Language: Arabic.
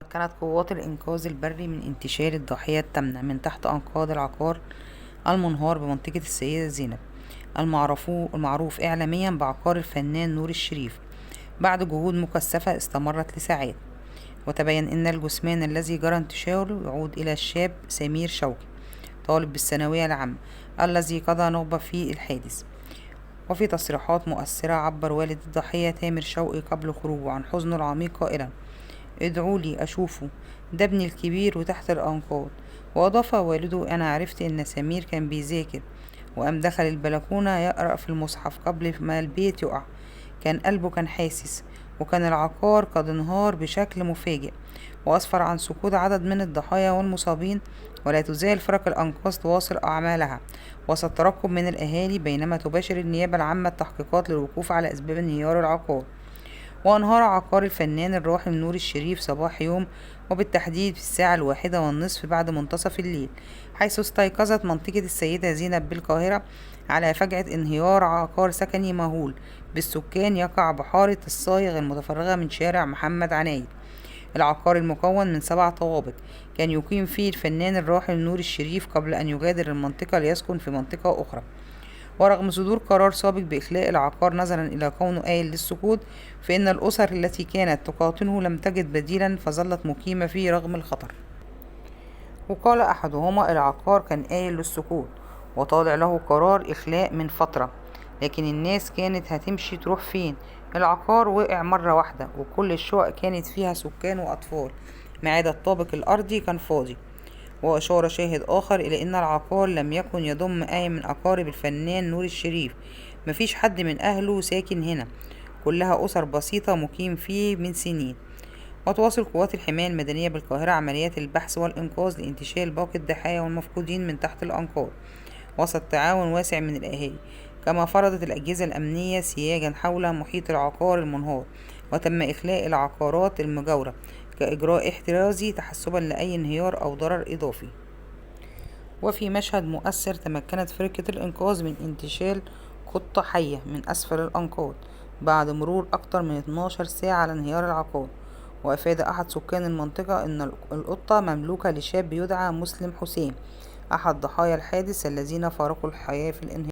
كانت قوات الإنقاذ البري من انتشال الضحية الثامنة من تحت أنقاض العقار المنهار بمنطقة السيدة زينب، المعروف إعلاميا بعقار الفنان نور الشريف، بعد جهود مكثفة استمرت لساعات. وتبين أن الجثمان الذي جرى انتشاله يعود إلى الشاب سمير شوقي، طالب بالثانوية العامة، الذي قضى نوبة في الحادث. وفي تصريحات مؤثرة عبر والد الضحية تامر شوقي قبل خروجه عن حزنه العميق قائلا: ادعوا لي أشوفه، ده ابني الكبير وتحت الأنقاض. وأضاف والده: أنا عرفت إن سمير كان بيذاكر وقام دخل البلكونة يقرأ في المصحف قبل ما البيت يقع. كان قلبه حاسس، وكان العقار قد انهار بشكل مفاجئ وأسفر عن سقوط عدد من الضحايا والمصابين. ولا تزال فرق الأنقاذ تواصل أعمالها وسط ترقب من الأهالي، بينما تباشر النيابة العامة التحقيقات للوقوف على أسباب انهيار العقار. وانهار عقار الفنان الراحل نور الشريف صباح يوم، وبالتحديد في الساعة 1:30 بعد منتصف الليل، حيث استيقظت منطقة السيدة زينب بالقاهرة على فجأة انهيار عقار سكني مهول بالسكان يقع بحارة الصايغ المتفرغة من شارع محمد عنايد. العقار المكون من 7 طوابق كان يقيم فيه الفنان الراحل نور الشريف قبل أن يغادر المنطقة ليسكن في منطقة أخرى. ورغم صدور قرار سابق بإخلاء العقار نظرا إلى كونه آيل للسقوط، فإن الأسر التي كانت تقاطنه لم تجد بديلا فظلت مقيمة فيه رغم الخطر. وقال أحدهما: العقار كان آيل للسقوط وطالع له قرار إخلاء من فترة، لكن الناس كانت هتمشي تروح فين؟ العقار وقع مرة واحدة وكل الشقق كانت فيها سكان وأطفال ما عدا الطابق الأرضي كان فاضي. وأشار شاهد آخر إلى أن العقار لم يكن يضم أي من أقارب الفنان نور الشريف، مفيش حد من أهله ساكن هنا، كلها أسر بسيطة مقيم فيه من سنين. وتواصل قوات الحماية المدنية بالقاهرة عمليات البحث والإنقاذ لانتشال باقي الضحايا والمفقودين من تحت الأنقاض وسط تعاون واسع من الأهالي. كما فرضت الأجهزة الأمنية سياجا حول محيط العقار المنهار، وتم إخلاء العقارات المجاورة كإجراء احترازي تحسبا لأي انهيار أو ضرر إضافي. وفي مشهد مؤثر، تمكنت فرقة الإنقاذ من انتشال قطة حية من أسفل الأنقاض بعد مرور أكثر من 12 ساعة على انهيار العقار. وأفاد أحد سكان المنطقة أن القطة مملوكة لشاب يدعى مسلم حسين، أحد ضحايا الحادث الذين فارقوا الحياة في الانهيار.